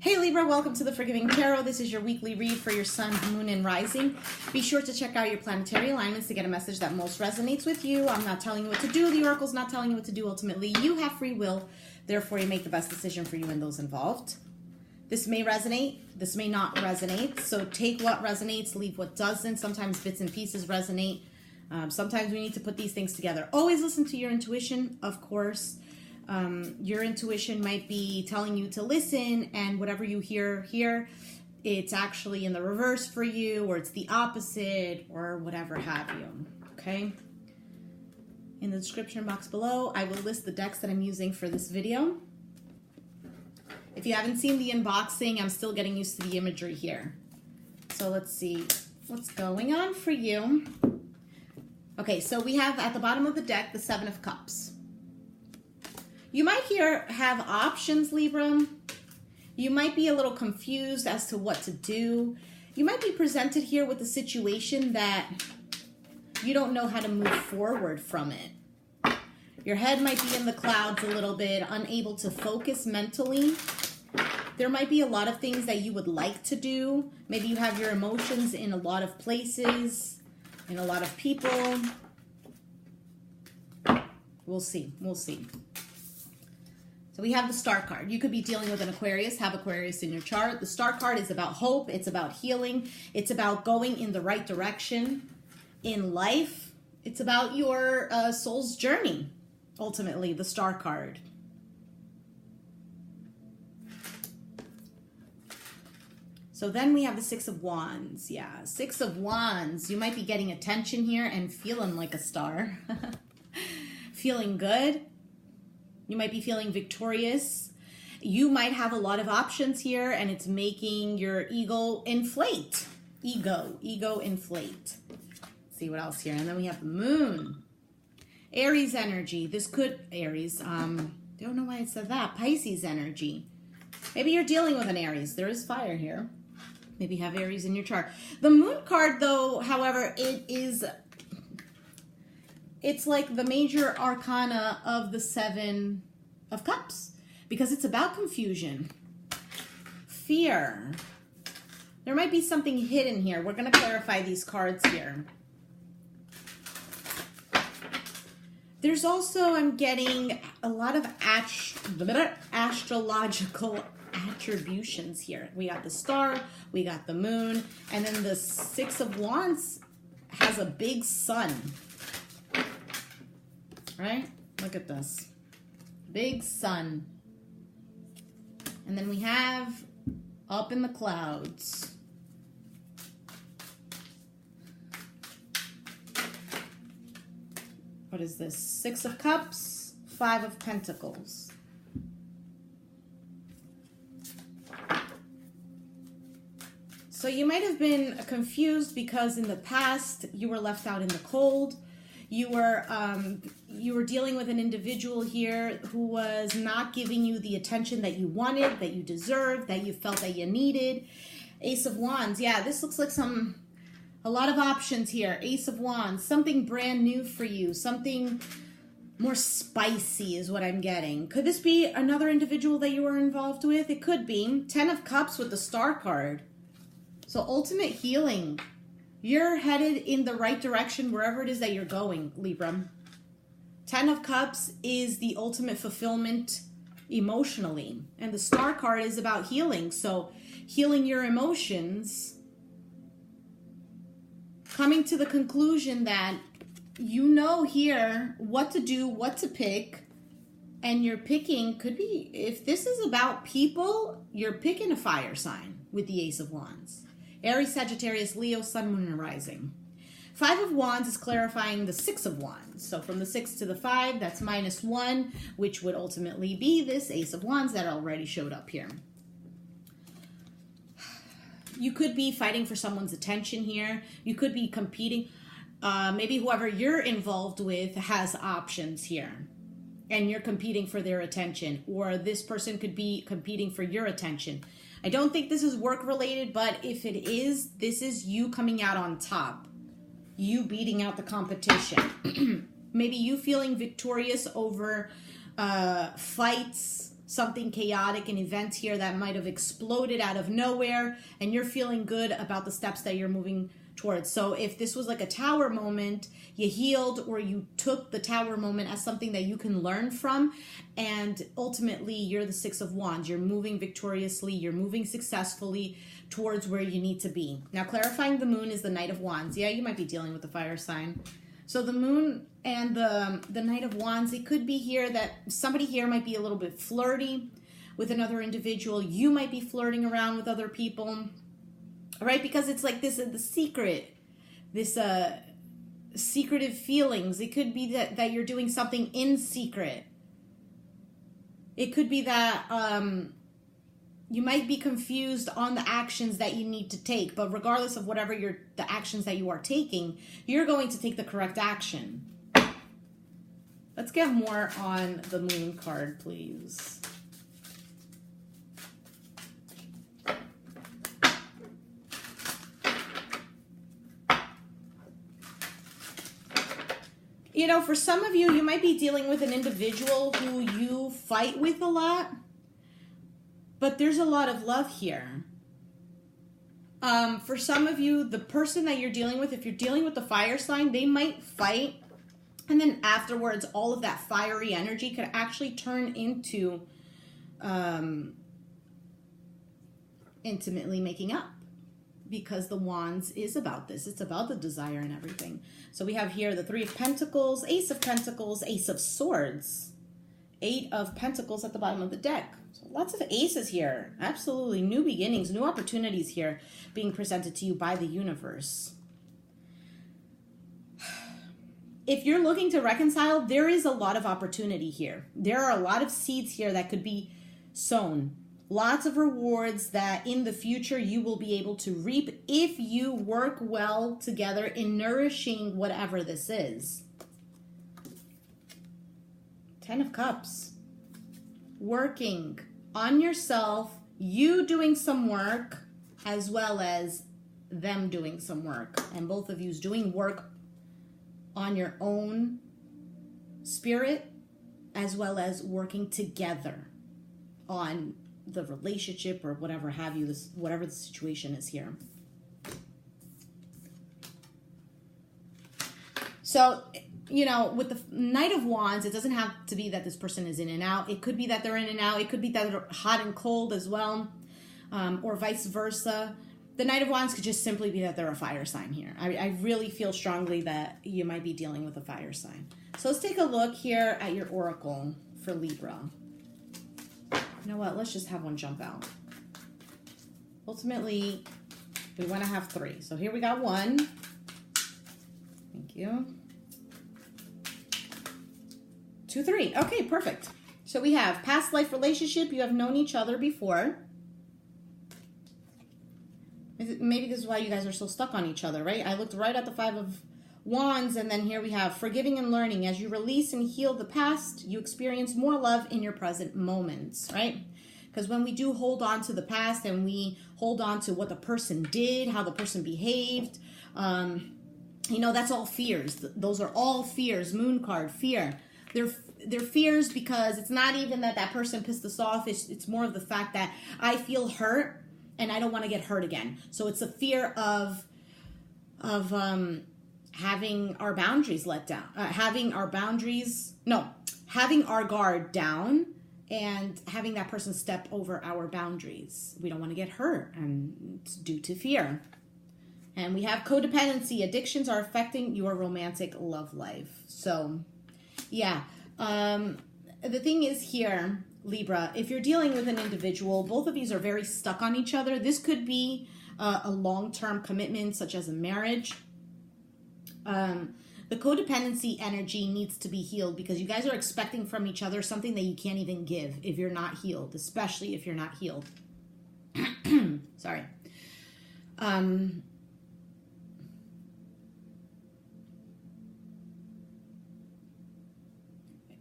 Hey Libra, welcome to the Forgiving Tarot. This is your weekly read for your sun, moon, and rising. Be sure to check out your planetary alignments to get a message that most resonates with you. I'm not telling you what to do. The oracle's not telling you what to do. Ultimately, you have free will. Therefore, you make the best decision for you and those involved. This may resonate. This may not resonate. So take what resonates, leave what doesn't. Sometimes bits and pieces resonate. Sometimes we need to put these things together. Always listen to your intuition, of course. Your intuition might be telling you to listen, and whatever you hear here, it's actually in the reverse for you, or it's the opposite, or whatever have you. Okay? In the description box below, I will list the decks that I'm using for this video. If you haven't seen the unboxing, I'm still getting used to the imagery here. So let's see what's going on for you. Okay, so we have at the bottom of the deck the Seven of Cups. You might have options, Libra. You might be a little confused as to what to do. You might be presented here with a situation that you don't know how to move forward from it. Your head might be in the clouds a little bit, unable to focus mentally. There might be a lot of things that you would like to do. Maybe you have your emotions in a lot of places, in a lot of people. We'll see. We'll see. So we have the Star card. You could be dealing with an Aquarius, have Aquarius in your chart. The Star card is about hope. It's about healing. It's about going in the right direction in life. It's about your soul's journey, ultimately, the Star card. So then we have the Six of Wands. Yeah, Six of Wands. You might be getting attention here and feeling like a star. Feeling good. You might be feeling victorious. You might have a lot of options here, and it's making your ego inflate. Ego inflate. Let's see what else here. And then we have the Moon. Aries energy. This could, Aries, don't know why it said that. Pisces energy. Maybe you're dealing with an Aries. There is fire here. Maybe you have Aries in your chart. The Moon card, though, however, it's like the major arcana of the Seven of Cups because it's about confusion, fear. There might be something hidden here. We're going to clarify these cards here. There's also, I'm getting a lot of astrological attributions here. We got the star, we got the moon, and then the Six of Wands has a big sun. Right? Look at this. Big sun. And then we have up in the clouds. What is this? Six of Cups, Five of Pentacles. So you might have been confused because in the past you were left out in the cold. You were dealing with an individual here who was not giving you the attention that you wanted, that you deserved, that you felt that you needed. Ace of Wands. Yeah, this looks like a lot of options here. Ace of Wands. Something brand new for you. Something more spicy is what I'm getting. Could this be another individual that you were involved with? It could be. Ten of Cups with the Star card. So ultimate healing. You're headed in the right direction wherever it is that you're going, Libra. Ten of Cups is the ultimate fulfillment emotionally. And the Star card is about healing. So healing your emotions. Coming to the conclusion that you know here what to do, what to pick. And you're picking, could be, if this is about people, you're picking a fire sign with the Ace of Wands. Aries, Sagittarius, Leo, Sun, Moon, and Rising. Five of Wands is clarifying the Six of Wands. So from the 6 to the 5, that's -1, which would ultimately be this Ace of Wands that already showed up here. You could be fighting for someone's attention here. You could be competing. Maybe whoever you're involved with has options here. And you're competing for their attention. Or this person could be competing for your attention. I don't think this is work-related, but if it is, this is you coming out on top. You beating out the competition. Maybe you feeling victorious over fights something chaotic, an event here that might have exploded out of nowhere, and you're feeling good about the steps that you're moving towards. So if this was like a tower moment, you healed, or you took the tower moment as something that you can learn from, and ultimately you're the Six of Wands. You're moving victoriously, you're moving successfully towards where you need to be. Now, clarifying the moon is the Knight of Wands. Yeah, you might be dealing with the fire sign. So the moon and the Knight of Wands, it could be here that somebody here might be a little bit flirty with another individual. You might be flirting around with other people, right? Because it's like this, the secret, this secretive feelings. It could be that you're doing something in secret. It could be that you might be confused on the actions that you need to take, but regardless of whatever the actions that you are taking, you're going to take the correct action. Let's get more on the moon card, please. You know, for some of you, you might be dealing with an individual who you fight with a lot, but there's a lot of love here. For some of you, the person that you're dealing with, if you're dealing with the fire sign, they might fight, and then afterwards, all of that fiery energy could actually turn into intimately making up. Because the Wands is about this. It's about the desire and everything. So we have here the Three of Pentacles, Ace of Pentacles, Ace of Swords, Eight of Pentacles at the bottom of the deck. So lots of aces here. Absolutely. New beginnings, new opportunities here being presented to you by the universe. If you're looking to reconcile, there is a lot of opportunity here. There are a lot of seeds here that could be sown. Lots of rewards that in the future you will be able to reap if you work well together in nourishing whatever this is. Ten of Cups. Working on yourself, you doing some work, as well as them doing some work. And both of you's doing work on your own spirit, as well as working together on the relationship or whatever have you, whatever the situation is here. So, you know, with the Knight of Wands, it doesn't have to be that this person is in and out. It could be that they're in and out. It could be that they're hot and cold as well, or vice versa. The Knight of Wands could just simply be that they're a fire sign here. I really feel strongly that you might be dealing with a fire sign. So let's take a look here at your oracle for Libra. You know what? Let's just have one jump out. Ultimately, we want to have three. So here we got one. Thank you. 2, 3. Okay, perfect. So we have past life relationship. You have known each other before. Maybe this is why you guys are so stuck on each other, right? I looked right at the 5 of Wands, and then here we have forgiving and learning. As you release and heal the past, you experience more love in your present moments, right? Because when we do hold on to the past and we hold on to what the person did, how the person behaved, you know, that's all fears. Those are all fears. Moon card, fear. They're fears because it's not even that that person pissed us off. It's more of the fact that I feel hurt and I don't want to get hurt again. So it's a fear of having our boundaries let down, having our guard down and having that person step over our boundaries. We don't want to get hurt, and it's due to fear. And we have codependency. Addictions are affecting your romantic love life. So, yeah. The thing is here, Libra, if you're dealing with an individual, both of these are very stuck on each other. This could be a long-term commitment, such as a marriage. The codependency energy needs to be healed because you guys are expecting from each other something that you can't even give if you're not healed, especially if you're not healed. Sorry.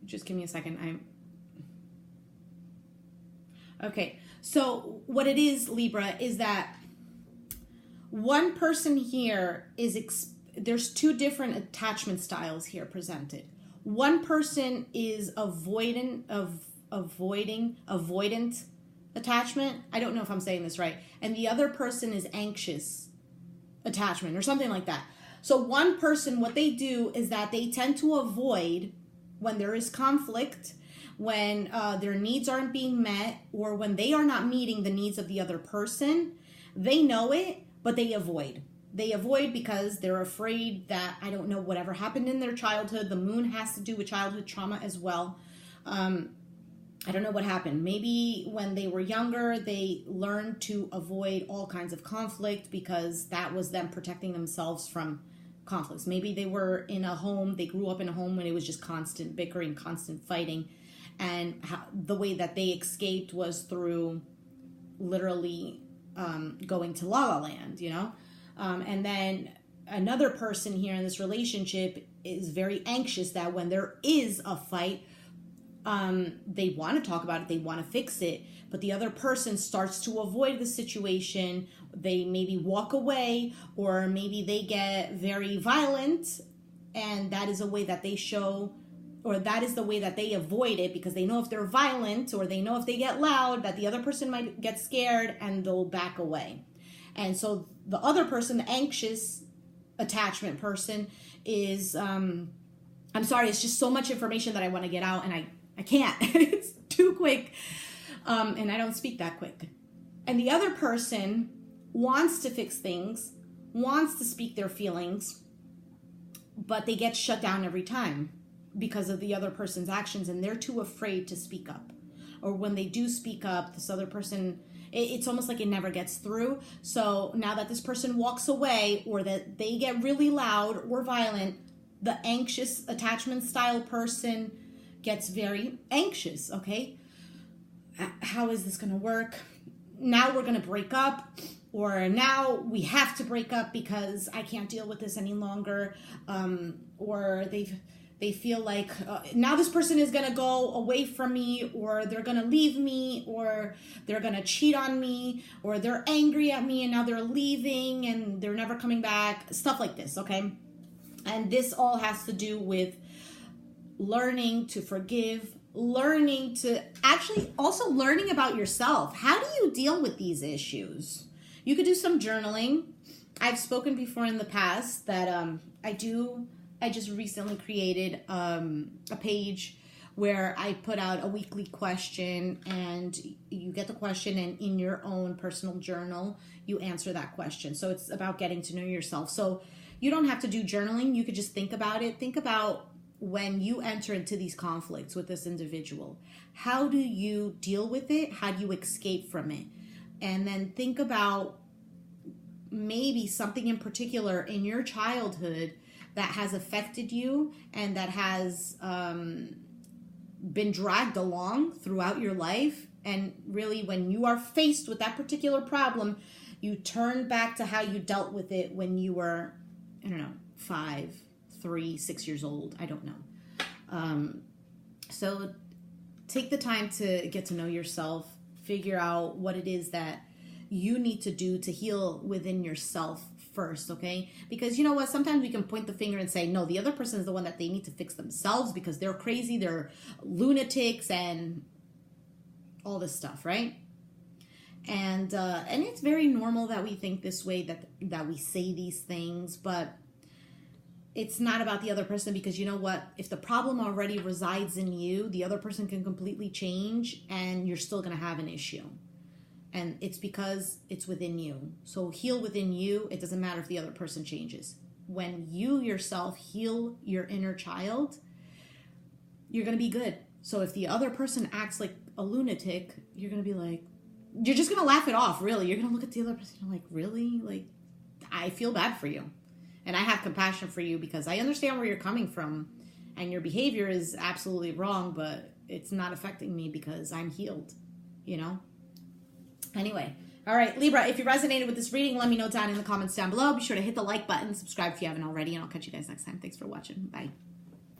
Just give me a second. Okay. So what it is, Libra, is that one person here is there's two different attachment styles here presented. One person is avoidant of avoidant attachment. I don't know if I'm saying this right. And the other person is anxious attachment or something like that. So one person, what they do is that they tend to avoid when there is conflict, when their needs aren't being met, or when they are not meeting the needs of the other person. They know it, but they avoid. They avoid because they're afraid that, I don't know, whatever happened in their childhood. The moon has to do with childhood trauma as well. I don't know what happened. Maybe when they were younger, they learned to avoid all kinds of conflict because that was them protecting themselves from conflicts. Maybe they were in a home, they grew up in a home when it was just constant bickering, constant fighting. And the way that they escaped was through literally going to La La Land, you know? And then another person here in this relationship is very anxious that when there is a fight, they want to talk about it, they want to fix it, but the other person starts to avoid the situation. They maybe walk away, or maybe they get very violent, and that is a way that they show, or that is the way that they avoid it, because they know if they're violent or they know if they get loud that the other person might get scared and they'll back away. And so the other person, the anxious attachment person, is I'm sorry, it's just so much information that I want to get out, and I can't. It's too quick. And I don't speak that quick. And the other person wants to fix things, wants to speak their feelings, but they get shut down every time because of the other person's actions, and they're too afraid to speak up. Or when they do speak up, this other person, it's almost like it never gets through. So now that this person walks away, or that they get really loud or violent, the anxious attachment style person gets very anxious, okay? How is this going to work? Now we're going to break up, or now we have to break up because I can't deal with this any longer. Or they feel like now this person is going to go away from me, or they're going to leave me, or they're going to cheat on me, or they're angry at me and now they're leaving and they're never coming back. Stuff like this, okay? And this all has to do with learning to forgive, learning to actually also learning about yourself. How do you deal with these issues? You could do some journaling. I've spoken before in the past that I just recently created a page where I put out a weekly question, and you get the question, and in your own personal journal, you answer that question. So it's about getting to know yourself. So you don't have to do journaling. You could just think about it. Think about when you enter into these conflicts with this individual. How do you deal with it? How do you escape from it? And then think about maybe something in particular in your childhood that has affected you and that has been dragged along throughout your life. And really, when you are faced with that particular problem, you turn back to how you dealt with it when you were, 5, 3, 6 years old. I don't know. So take the time to get to know yourself, figure out what it is that you need to do to heal within yourself first, okay? Because you know what? Sometimes we can point the finger and say, no, the other person is the one that they need to fix themselves because they're crazy, they're lunatics, and all this stuff, right? And it's very normal that we think this way, that we say these things, but it's not about the other person, because you know what? If the problem already resides in you, the other person can completely change and you're still going to have an issue. And it's because it's within you. So heal within you. It doesn't matter if the other person changes. When you yourself heal your inner child, you're going to be good. So if the other person acts like a lunatic, you're going to be like, you're just going to laugh it off, really. You're going to look at the other person and you're like, really? Like, I feel bad for you. And I have compassion for you because I understand where you're coming from. And your behavior is absolutely wrong, but it's not affecting me because I'm healed, Anyway, all right, Libra, if you resonated with this reading, let me know down in the comments down below. Be sure to hit the like button, subscribe if you haven't already, and I'll catch you guys next time. Thanks for watching. Bye.